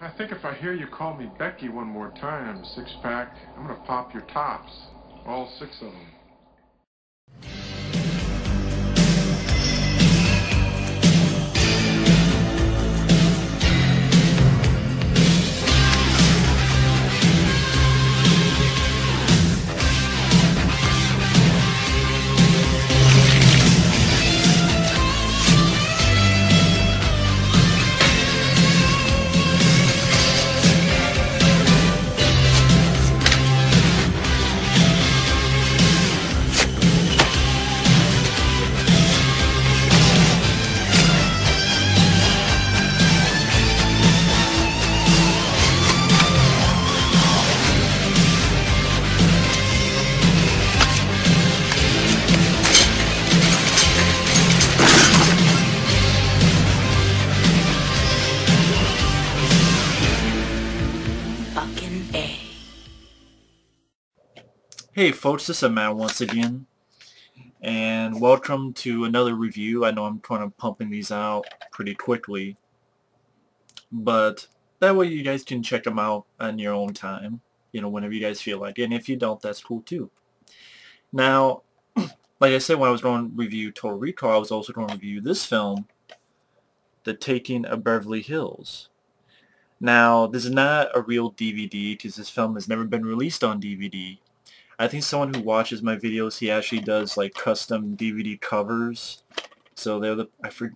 I think if I hear you call me Becky one more time, six-pack, I'm gonna pop your tops. All six of them. Hey folks, this is Matt once again, and welcome to another review. I know I'm kind of pumping these out pretty quickly, but that way you guys can check them out on your own time, whenever you guys feel like it, and if you don't, that's cool too. Now, like I said, when I was going to review Total Recall, I was also going to review this film, The Taking of Beverly Hills. Now, this is not a real DVD because this film has never been released on DVD. I think someone who watches my videos, he actually does like custom DVD covers. So they're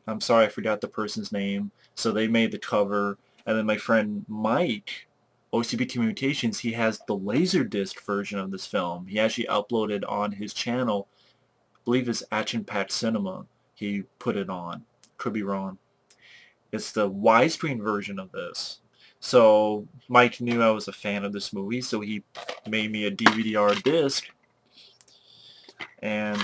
I'm sorry, I forgot the person's name. So they made the cover, and then my friend Mike, OCBT Mutations, he has the Laserdisc version of this film. He actually uploaded on his channel, I believe it's Action Packed Cinema. He put it on. Could be wrong. It's the widescreen version of this. So Mike knew I was a fan of this movie, so he made me a DVD-R disc, and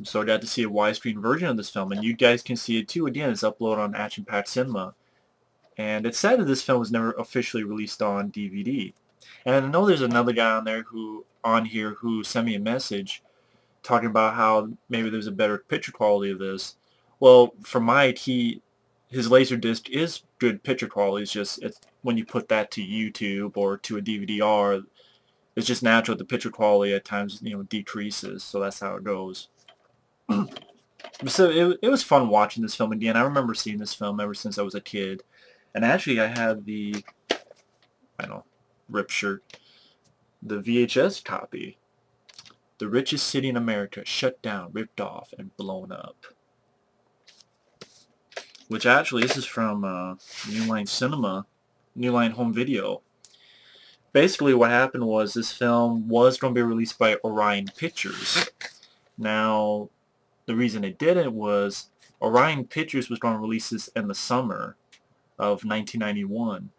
so I got to see a widescreen version of this film, and you guys can see it too. Again, it's uploaded on Action Packed Cinema, and it's sad that this film was never officially released on DVD. And I know there's another guy on here who sent me a message talking about how maybe there's a better picture quality of this. Well, for Mike, his Laserdisc is good picture quality. It's when you put that to YouTube or to a DVD-R, it's just natural. The picture quality at times, decreases. So that's how it goes. So it was fun watching this film again. I remember seeing this film ever since I was a kid. And actually, I had the, rip shirt, the VHS copy. The richest city in America, shut down, ripped off, and blown up. Which actually, this is from New Line Cinema, New Line Home Video. Basically, what happened was this film was going to be released by Orion Pictures. Now, the reason it didn't was Orion Pictures was going to release this in the summer of 1991.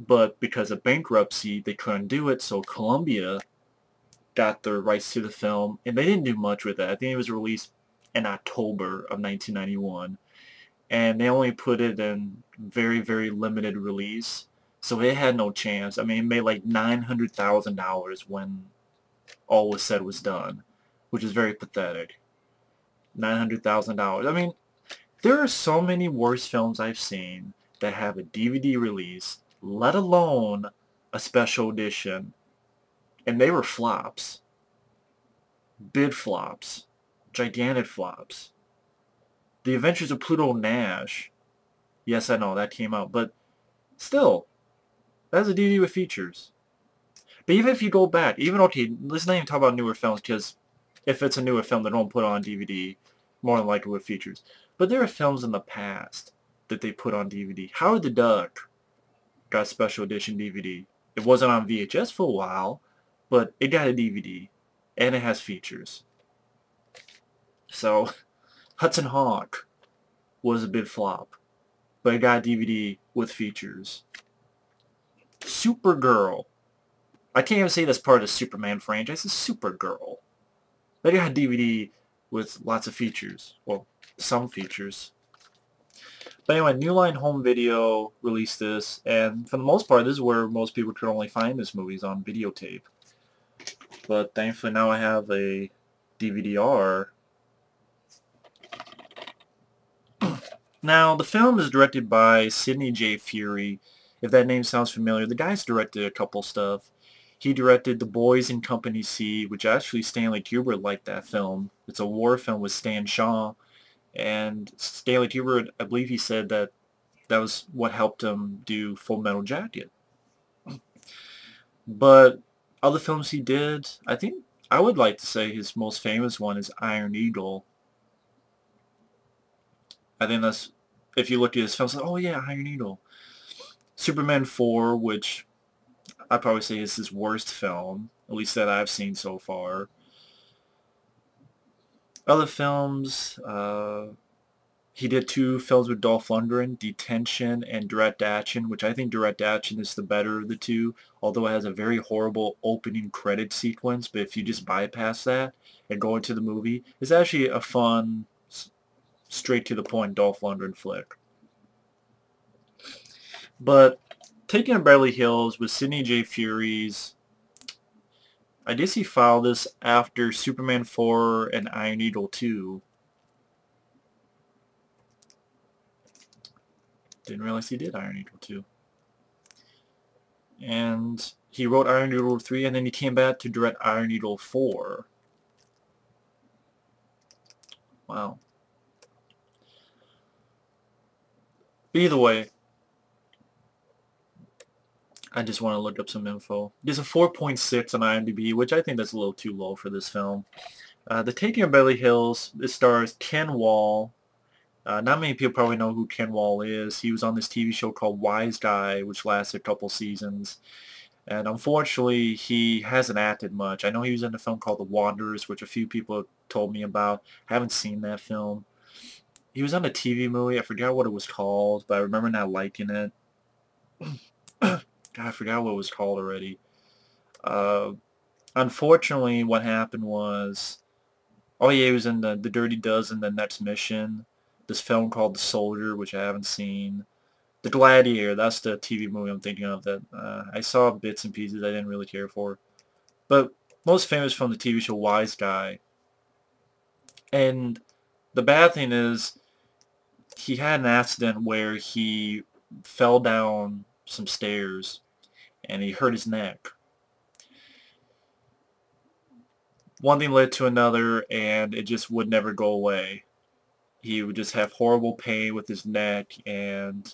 But because of bankruptcy, they couldn't do it, so Columbia got the rights to the film, and they didn't do much with it. I think it was released in October of 1991. And they only put it in very, very limited release. So it had no chance. I mean, it made like $900,000 when all was said was done, which is very pathetic. $900,000. I mean, there are so many worse films I've seen that have a DVD release, let alone a special edition, and they were flops. Big flops. Gigantic flops. The Adventures of Pluto Nash. Yes, I know, that came out. But still, that's a DVD with features. But even if you go back, okay, let's not even talk about newer films, because if it's a newer film, they don't put it on DVD, more than likely with features. But there are films in the past that they put on DVD. Howard the Duck got special edition DVD. It wasn't on VHS for a while, but it got a DVD, and it has features. So Hudson Hawk was a big flop, but it got a DVD with features. Supergirl. I can't even say that's part of the Superman franchise. It's Supergirl. They got a DVD with lots of features. Well, some features. But anyway, New Line Home Video released this, and for the most part, this is where most people could only find this movies on videotape. But thankfully now I have a DVD-R Now, the film is directed by Sidney J. Furie. If that name sounds familiar, the guy's directed a couple stuff. He directed The Boys in Company C, which actually Stanley Kubrick liked that film. It's a war film with Stan Shaw. And Stanley Kubrick, I believe he said that that was what helped him do Full Metal Jacket. But other films he did, I think I would like to say his most famous one is Iron Eagle. I think that's, if you look at his films, like, oh yeah, Iron Eagle. Superman 4, which I'd probably say is his worst film, at least that I've seen so far. Other films, he did 2 films with Dolph Lundgren, Detention and Direct Action, which I think Direct Action is the better of the 2, although it has a very horrible opening credit sequence, but if you just bypass that and go into the movie, it's actually a fun, straight to the point Dolph Lundgren flick. But Taking of Beverly Hills with Sidney J. Furie's, I guess he filed this after Superman 4 and Iron Eagle 2. Didn't realize he did Iron Eagle 2. And he wrote Iron Eagle 3, and then he came back to direct Iron Eagle 4. Wow. But either way, I just want to look up some info. There's a 4.6 on IMDb, which I think that's a little too low for this film. The Taking of Beverly Hills, it stars Ken Wahl. Not many people probably know who Ken Wahl is. He was on this TV show called Wiseguy, which lasted a couple seasons. And unfortunately, he hasn't acted much. I know he was in a film called The Wanderers, which a few people have told me about. I haven't seen that film. He was on a TV movie. I forgot what it was called, but I remember not liking it. God, I forgot what it was called already. Unfortunately, what happened was, oh yeah, he was in the Dirty Dozen, The Next Mission. This film called The Soldier, which I haven't seen. The Gladiator, that's the TV movie I'm thinking of that I saw bits and pieces I didn't really care for. But most famous from the TV show Wiseguy. And the bad thing is, he had an accident where he fell down some stairs and he hurt his neck. One thing led to another, and it just would never go away. He would just have horrible pain with his neck, and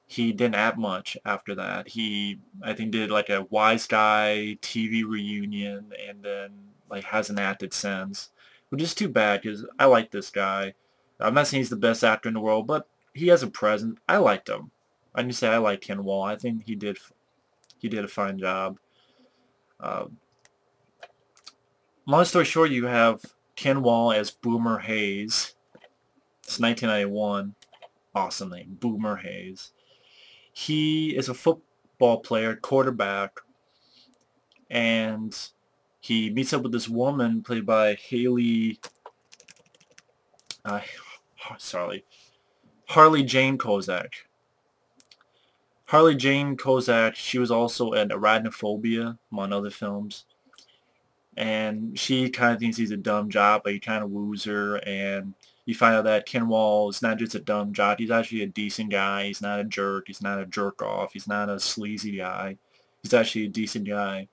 he didn't act much after that. He, I think, did like a Wiseguy TV reunion, and then like hasn't acted since, which is too bad because I like this guy. I'm not saying he's the best actor in the world, but he has a presence. I liked him. I need to say I like Ken Wahl. I think he did a fine job. Long story short, you have Ken Wahl as Boomer Hayes. It's 1991. Awesome name, Boomer Hayes. He is a football player, quarterback, and he meets up with this woman played by Harley Jane Kozak. Harley Jane Kozak, she was also in Arachnophobia, among other films. And she kind of thinks he's a dumb jock, but he kind of woos her, and you find out that Ken Wahl is not just a dumb jock, he's actually a decent guy. He's not a jerk, he's not a jerk-off, he's not a sleazy guy. He's actually a decent guy.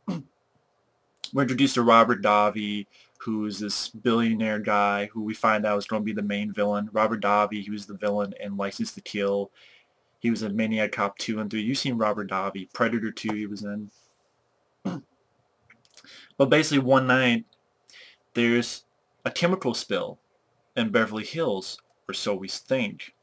We're introduced to Robert Davi, who's this billionaire guy who we find out is going to be the main villain. Robert Davi, he was the villain in License to Kill. He was in Maniac Cop 2 and 3. You've seen Robert Davi. Predator 2 he was in. But basically one night, there's a chemical spill in Beverly Hills, or so we think.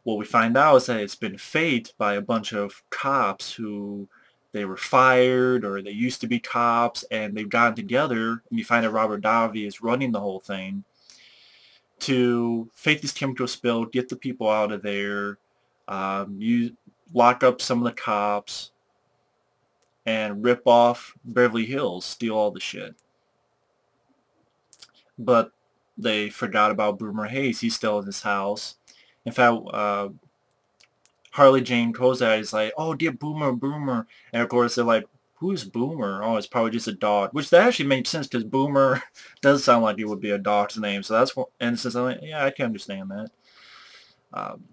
What we find out is that it's been faked by a bunch of cops who they were fired or they used to be cops, and they've gotten together, and you find out Robert Davi is running the whole thing to fake this chemical spill, get the people out of there, you lock up some of the cops, and rip off Beverly Hills, steal all the shit. But they forgot about Boomer Hayes. He's still in his house. In fact, Harley Jane Kozak is like, oh, dear Boomer. And of course, they're like, Who's Boomer? Oh, it's probably just a dog. Which that actually makes sense because Boomer does sound like it would be a dog's name. So that's what, and since I'm like, yeah, I can understand that. Um,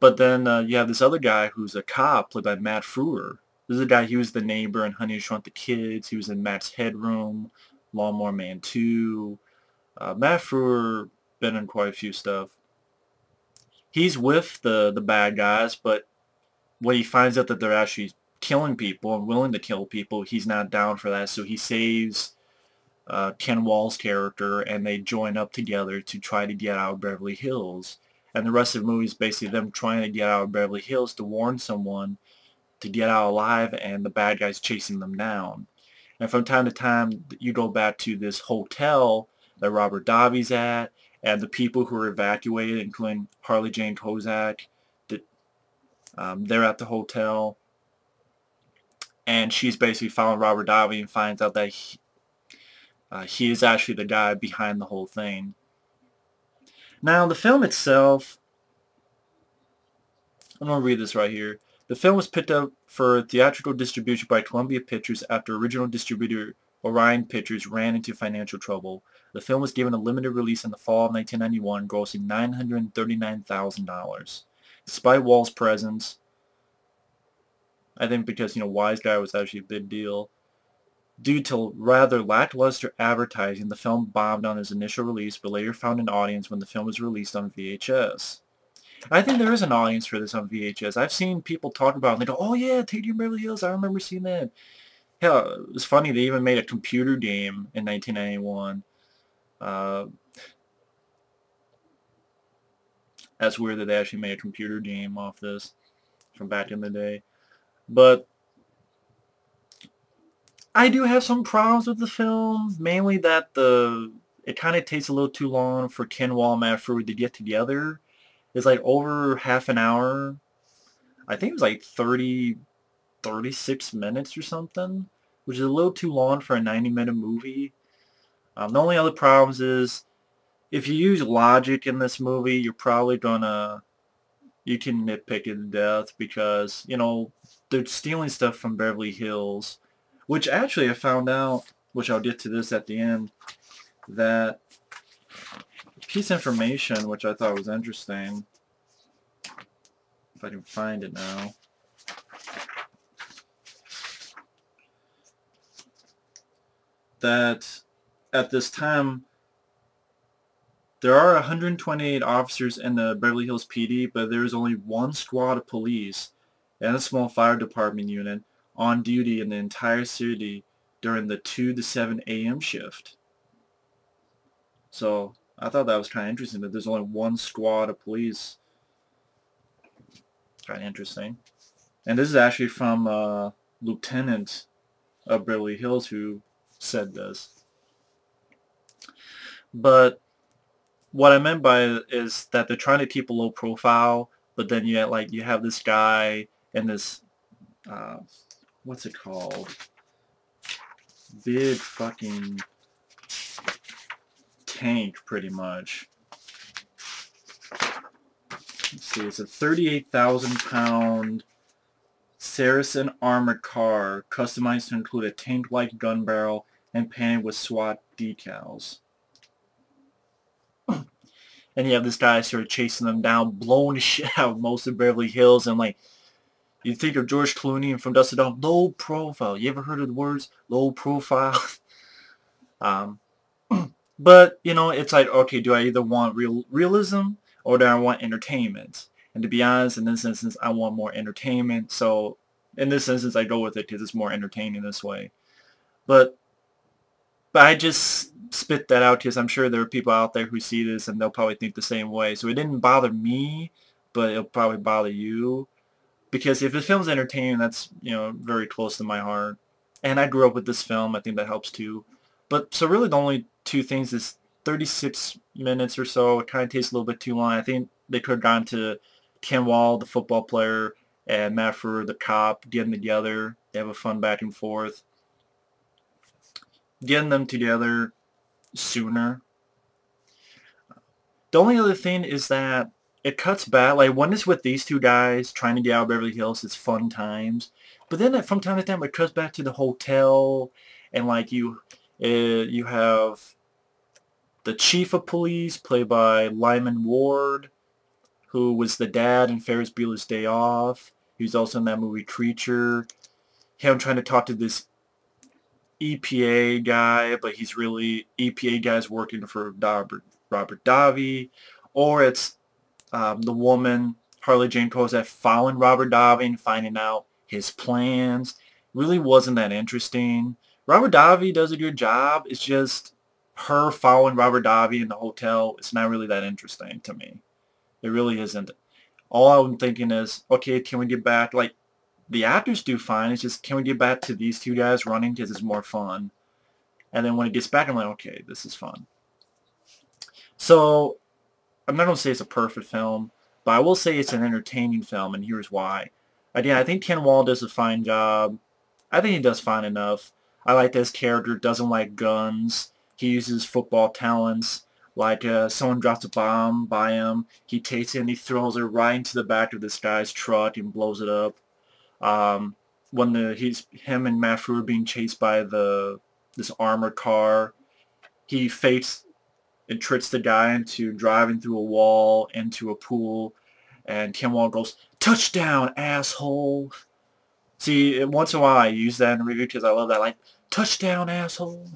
but then you have this other guy who's a cop played by Matt Frewer. This is a guy, he was the neighbor in Honey, I Shrunk the Kids. He was in Matt's Headroom, Lawnmower Man 2. Matt Frewer been in quite a few stuff. He's with the bad guys, but when he finds out that they're actually killing people and willing to kill people, he's not down for that. So he saves Ken Wahl's character, and they join up together to try to get out of Beverly Hills. And the rest of the movie is basically them trying to get out of Beverly Hills to warn someone to get out alive, and the bad guys chasing them down. And from time to time, you go back to this hotel that Robert Davi's at, and the people who are evacuated, including Harley Jane Kozak, they're at the hotel. And she's basically following Robert Davi and finds out that he is actually the guy behind the whole thing. Now, the film itself, I'm going to read this right here. The film was picked up for theatrical distribution by Columbia Pictures after original distributor Orion Pictures ran into financial trouble. The film was given a limited release in the fall of 1991, grossing $939,000. Despite Wahl's presence, I think because, Wiseguy was actually a big deal, due to rather lackluster advertising, the film bombed on its initial release, but later found an audience when the film was released on VHS. I think there is an audience for this on VHS. I've seen people talk about it, and they go, oh yeah, Taking of Beverly Hills, I remember seeing that. Hell, it was funny, they even made a computer game in 1991. That's weird that they actually made a computer game off this from back in the day. But I do have some problems with the film, mainly that it kind of takes a little too long for Ken Wahl and Matt Frewer to get together. It's like over half an hour. I think it was like 36 minutes or something, which is a little too long for a 90-minute movie. The only other problems is if you use logic in this movie, you're probably you can nitpick it to death because, they're stealing stuff from Beverly Hills, which actually I found out, which I'll get to this at the end, that piece of information which I thought was interesting, if I can find it now. That at this time, there are 128 officers in the Beverly Hills PD, but there is only one squad of police and a small fire department unit on duty in the entire city during the 2 to 7 a.m. shift. So I thought that was kind of interesting that there's only one squad of police. Kind of interesting. And this is actually from Lieutenant of Beverly Hills who said this. But what I meant by it is that they're trying to keep a low profile, but then you have this guy and this what's it called? Big fucking tank, pretty much. Let's see, it's a 38,000-pound Saracen armored car, customized to include a tank-like gun barrel and painted with SWAT decals. And you have this guy sort of chasing them down, blowing the shit out of most of Beverly Hills, and you think of George Clooney and from Dust to Dawn, low profile. You ever heard of the words low profile? But, it's like, okay, do I either want realism or do I want entertainment? And to be honest, in this instance, I want more entertainment. So, in this instance, I go with it because it's more entertaining this way. But I just spit that out because I'm sure there are people out there who see this and they'll probably think the same way. So it didn't bother me, but it'll probably bother you. Because if the film's entertaining, that's, very close to my heart. And I grew up with this film. I think that helps too. But so really the only two things is 36 minutes or so. It kind of takes a little bit too long. I think they could have gone to Ken Wahl, the football player, and Matt Frewer, the cop, getting together. They have a fun back and forth. Getting them together sooner. The only other thing is that it cuts back. Like, when it's with these two guys trying to get out of Beverly Hills, it's fun times. But then from time to time, it cuts back to the hotel, and like you have the chief of police, played by Lyman Ward, who was the dad in Ferris Bueller's Day Off. He was also in that movie Creature. Him trying to talk to this EPA guy, but he's really EPA guy's working for Robert Davi. Or it's the woman, Harley Jane Kozak, following Robert Davi and finding out his plans. Really wasn't that interesting. Robert Davi does a good job. It's just her following Robert Davi in the hotel. It's not really that interesting to me. It really isn't. All I'm thinking is, okay, can we get back? Like, the actors do fine. It's just, can we get back to these two guys running because it's more fun? And then when it gets back, I'm like, okay, this is fun. So, I'm not going to say it's a perfect film, but I will say it's an entertaining film, and here's why. Again, I think Ken Wahl does a fine job. I think he does fine enough. I like that his character doesn't like guns. He uses football talents. Like, someone drops a bomb by him, he takes it and he throws it right into the back of this guy's truck and blows it up. When him and Matt Frewer being chased by this armored car, he fakes and tricks the guy into driving through a wall into a pool, and Ken Wahl goes, "Touchdown, asshole!" See, once in a while I use that in a review because I love that, like, "Touchdown, asshole!"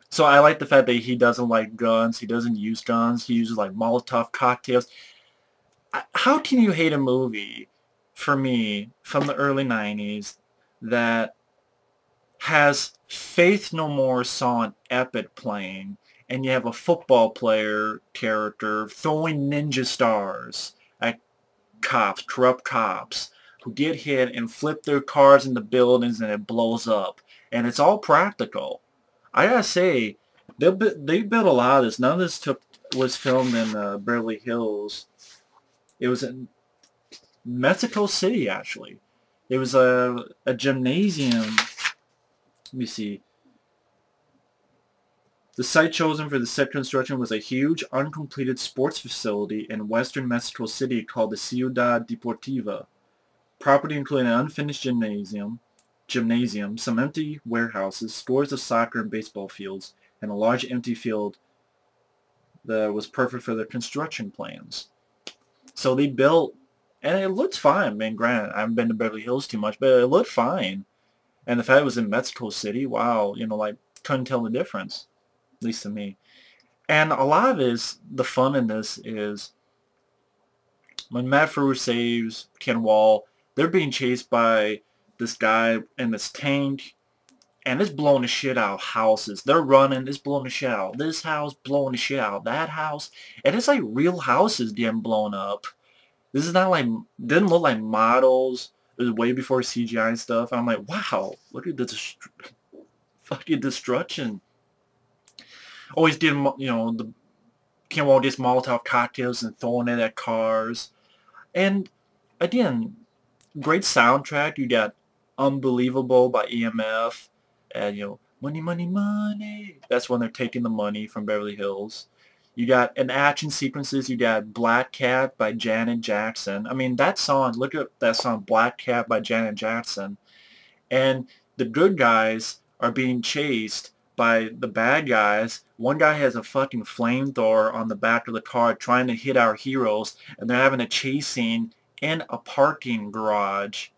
So I like the fact that he doesn't like guns. He doesn't use guns. He uses like Molotov cocktails. How can you hate a movie, for me, from the early 90s that has Faith No More song Epic playing, and you have a football player character throwing ninja stars at cops, corrupt cops, who get hit and flip their cars into buildings and it blows up. And it's all practical. I gotta say, they built a lot of this. None of this was filmed in Beverly Hills. It was in Mexico City, actually. It was a gymnasium. Let me see. The site chosen for the set construction was a huge, uncompleted sports facility in western Mexico City called the Ciudad Deportiva. Property included an unfinished gymnasium, some empty warehouses, scores of soccer and baseball fields, and a large empty field that was perfect for their construction plans. So they built, and it looked fine. I mean, granted, I haven't been to Beverly Hills too much, but it looked fine. And the fact it was in Mexico City, wow, like, couldn't tell the difference, at least to me. And a lot of the fun in this is when Matt Frewer saves Ken Wahl, they're being chased by this guy in this tank, and it's blowing the shit out of houses. They're running, it's blowing the shit out. This house blowing the shit out. That house. And it's like real houses getting blown up. This is not like, didn't look like models. It was way before CGI and stuff. I'm like, wow, look at this fucking destruction. Always did, the Ken Wahl gets Molotov cocktails and throwing it at cars. And again, great soundtrack. You got Unbelievable by EMF, and Money, Money, Money. That's when they're taking the money from Beverly Hills. You got in action sequences. You got Black Cat by Janet Jackson. I mean, that song. Look at that song, Black Cat by Janet Jackson. And the good guys are being chased by the bad guys. One guy has a fucking flamethrower on the back of the car trying to hit our heroes, and they're having a chase scene in a parking garage,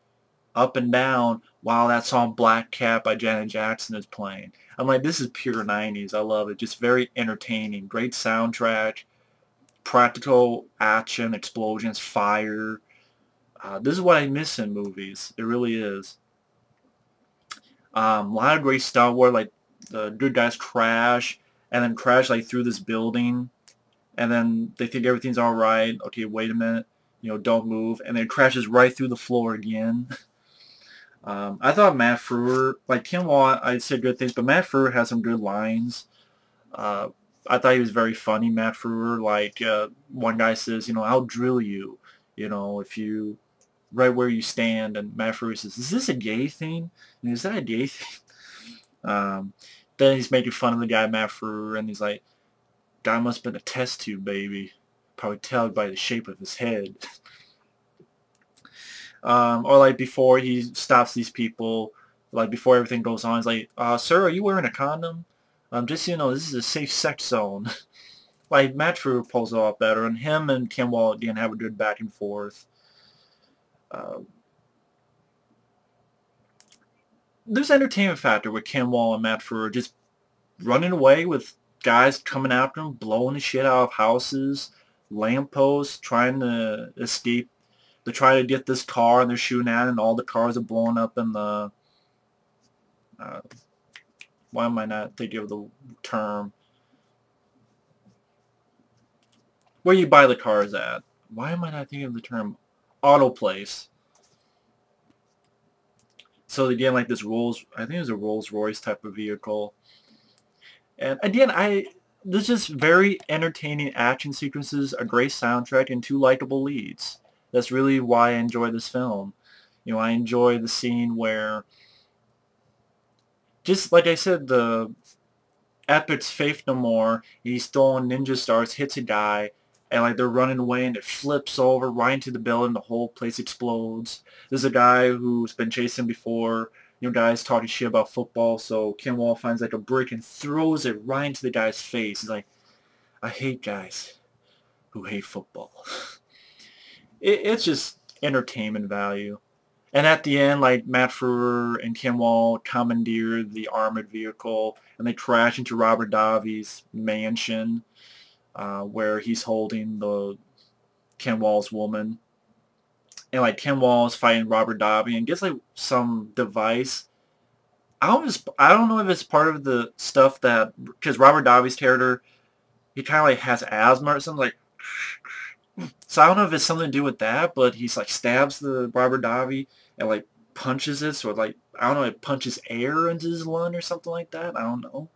up and down, while that song Black Cat by Janet Jackson is playing. I'm like, this is pure 90s. I love it. Just very entertaining. Great soundtrack. Practical action, explosions, fire. This is what I miss in movies. It really is. A lot of great stuff where, like, the good guys crash, and then crash, like, through this building, and then they think everything's alright. Okay, wait a minute. Don't move. And then it crashes right through the floor again. I thought Matt Frewer, like Ken Wahl, I said good things, but Matt Frewer has some good lines. I thought he was very funny, Matt Frewer. Like, one guy says, I'll drill you, if you, right where you stand. And Matt Frewer says, is this a gay thing? And is that a gay thing? Then he's making fun of the guy, Matt Frewer, and he's like, guy must have been a test tube baby. probably tell by the shape of his head. Or like before he stops these people, like before everything goes on, he's like, sir, are you wearing a condom? Just so you know, this is a safe sex zone. Like, Matt Frewer pulls it off better, and him and Ken Wahl again have a good back and forth. There's entertainment factor with Ken Wahl and Matt Frewer just running away with guys coming after him, blowing the shit out of houses, lampposts, trying to escape. They try to get this car, and they're shooting at it, and all the cars are blowing up in the... why am I not thinking of the term? Where you buy the cars at. Why am I not thinking of the term? Auto place. So again, like this I think it was a Rolls Royce type of vehicle. And again, there's just very entertaining action sequences, a great soundtrack, and 2 likable leads. That's really why I enjoy this film. You know, I enjoy the scene where, just like I said, the Epic's Faith No More, he's throwing ninja stars, hits a guy, and like they're running away, and it flips over right into the building, the whole place explodes. There's a guy who's been chasing before, you know, guys talking shit about football, so Ken Wahl finds like a brick and throws it right into the guy's face. He's like, I hate guys who hate football. It's just entertainment value. And at the end, like, Matt Frewer and Ken Wahl commandeer the armored vehicle, and they crash into Robert Davi's mansion, where he's holding the Ken Wahl's woman. And like Ken Wahl is fighting Robert Davi and gets like some device. I don't know if it's part of the stuff that, because Robert Davi's character, he kind of like has asthma or something, like, so I don't know if it's something to do with that, but he's like stabs the Robert Davi and like punches it, so like, I don't know, it punches air into his lung or something like that. I don't know.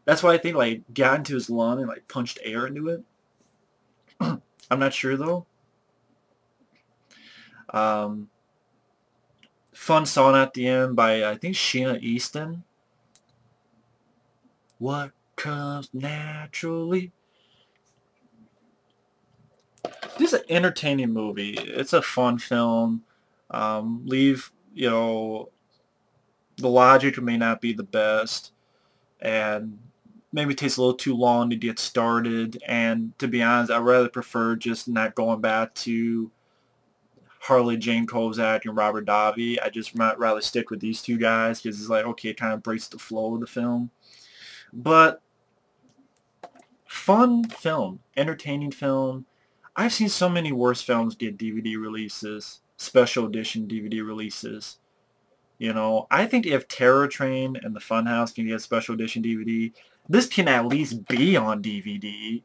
That's why I think like got into his lung and like punched air into it. I'm not sure though. Fun song at the end by I think Sheena Easton. What comes naturally. This is an entertaining movie. It's a fun film. Leave, you know, the logic may not be the best, and maybe it takes a little too long to get started, and to be honest, I'd rather prefer just not going back to Harley Jane Kozak and Robert Davi. I just might rather stick with these 2 guys, because it's like, okay, it kind of breaks the flow of the film. But fun film, entertaining film. I've seen so many worse films get DVD releases, special edition DVD releases. You know, I think if Terror Train and The Funhouse can get special edition DVD, this can at least be on DVD,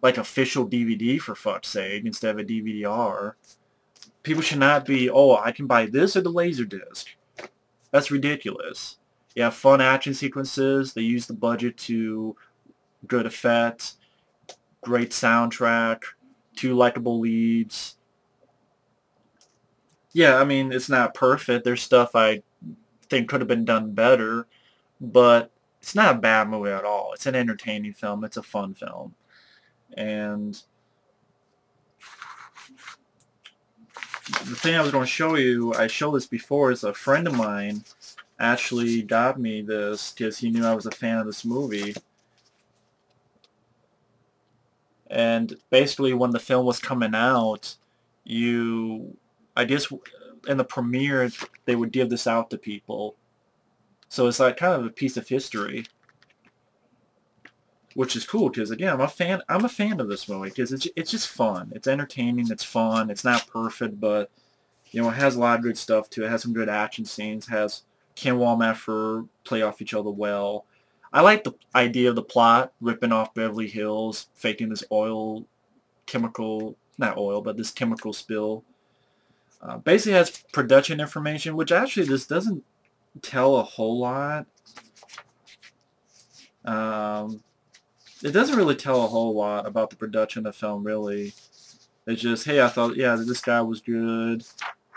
like official DVD for fuck's sake, instead of a DVD-R. People should not be, oh, I can buy this or the Laserdisc. That's ridiculous. You have fun action sequences. They use the budget to good effects, great soundtrack, 2 likable leads. Yeah, I mean, it's not perfect. There's stuff I think could have been done better, but it's not a bad movie at all. It's an entertaining film. It's a fun film. And the thing I was going to show you, I showed this before, is a friend of mine actually got me this because he knew I was a fan of this movie. And basically when the film was coming out, I guess in the premiere, they would give this out to people. So it's like kind of a piece of history, which is cool because again, I'm a fan of this movie because it's just fun. It's entertaining. It's fun. It's not perfect, but you know, it has a lot of good stuff to it. It has some good action scenes. It has Ken Wahl and Matt Frewer play off each other well. I like the idea of the plot, ripping off Beverly Hills, faking this this chemical spill. Basically has production information, which actually this doesn't tell a whole lot. It doesn't really tell a whole lot about the production of the film, really. It's just, hey, I thought, yeah, this guy was good.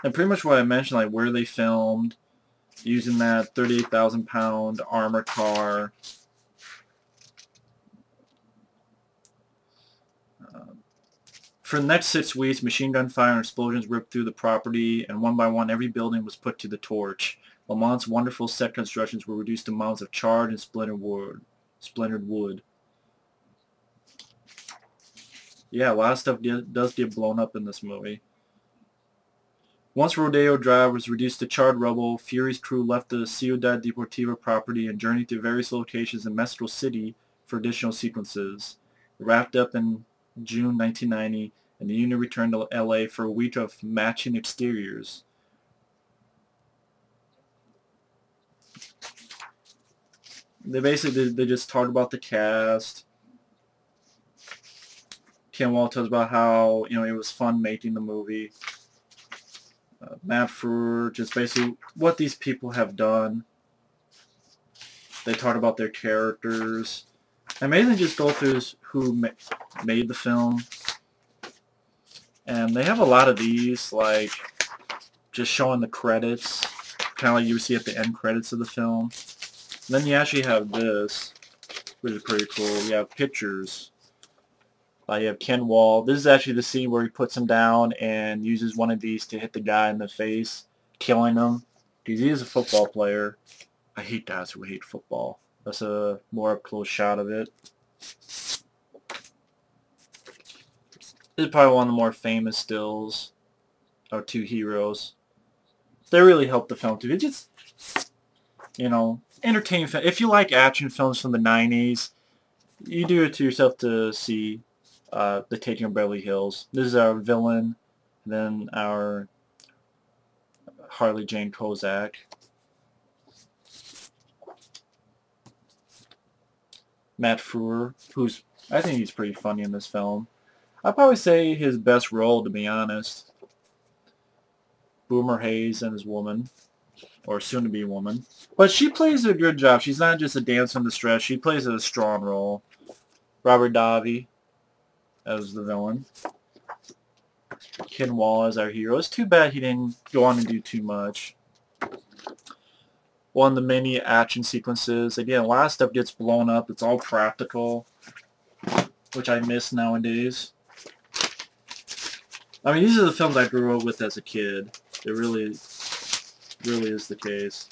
And pretty much what I mentioned, like where they filmed, using that 38,000-pound armored car. For the next 6 weeks, machine gun fire and explosions ripped through the property, and one by one every building was put to the torch. Lamont's wonderful set constructions were reduced to mounds of charred and splintered wood. Yeah, a lot of stuff does get blown up in this movie. Once Rodeo Drive was reduced to charred rubble, Furie's crew left the Ciudad Deportiva property and journeyed to various locations in Mexico City for additional sequences. It wrapped up in June 1990, and the unit returned to LA for a week of matching exteriors. They just talked about the cast. Ken Wahl talks about how it was fun making the movie. Matt Frewer, just basically what these people have done. They talk about their characters. I mainly just go through who made the film. And they have a lot of these, like, just showing the credits. Kind of like you see at the end credits of the film. And then you actually have this, which is pretty cool. You have pictures. You have Ken Wahl. This is actually the scene where he puts him down and uses one of these to hit the guy in the face, killing him. Because he is a football player. I hate guys who hate football. That's a more up-close shot of it. This is probably one of the more famous stills. Our two heroes. They really helped the film too. It just, entertaining film. If you like action films from the 90s, you do it to yourself to see the Taking of Beverly Hills. This is our villain, then our Harley Jane Kozak. Matt Frewer, I think he's pretty funny in this film. I'd probably say his best role, to be honest. Boomer Hayes and his woman, or soon-to-be woman. But she plays a good job. She's not just a dancer in distress. She plays a strong role. Robert Davi as the villain. Ken Wahl as our hero. It's too bad he didn't go on and do too much. One of the many action sequences. Again, a lot of stuff gets blown up. It's all practical, which I miss nowadays. I mean, these are the films I grew up with as a kid. It really is the case.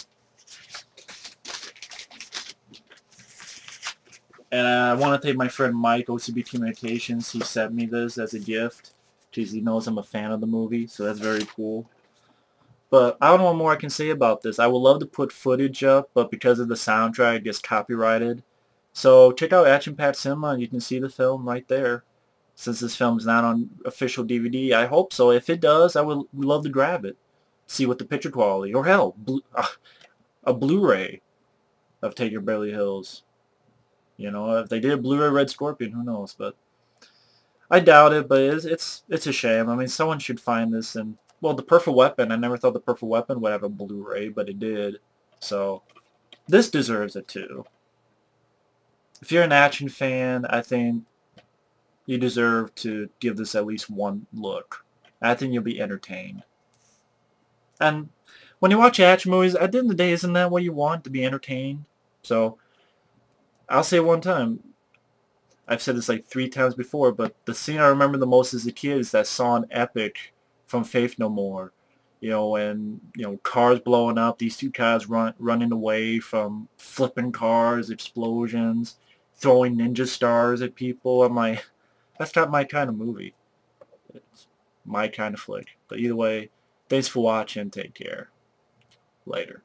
And I want to thank my friend Mike, OCB Communications. He sent me this as a gift because he knows I'm a fan of the movie, so that's very cool. But I don't know what more I can say about this. I would love to put footage up, but because of the soundtrack, it gets copyrighted. So check out Action Packed Cinema, and you can see the film right there. Since this film is not on official DVD, I hope so. If it does, I would love to grab it. See what the picture quality, or hell, a Blu-ray of Taking of Beverly Hills. If they did a Blu-ray Red Scorpion, who knows? But I doubt it. But it's a shame. I mean, someone should find this. And well, The Perfect Weapon. I never thought The Perfect Weapon would have a Blu-ray, but it did. So this deserves it too. If you're an action fan, I think you deserve to give this at least one look. I think you'll be entertained. And when you watch action movies, at the end of the day, isn't that what you want, to be entertained? So I'll say it one time. I've said this like 3 times before, but the scene I remember the most as a kid is that song Epic from Faith No More. When, cars blowing up, these two guys running away from flipping cars, explosions, throwing ninja stars at people. I'm like, that's not my kind of movie. It's my kind of flick. But either way, thanks for watching. Take care. Later.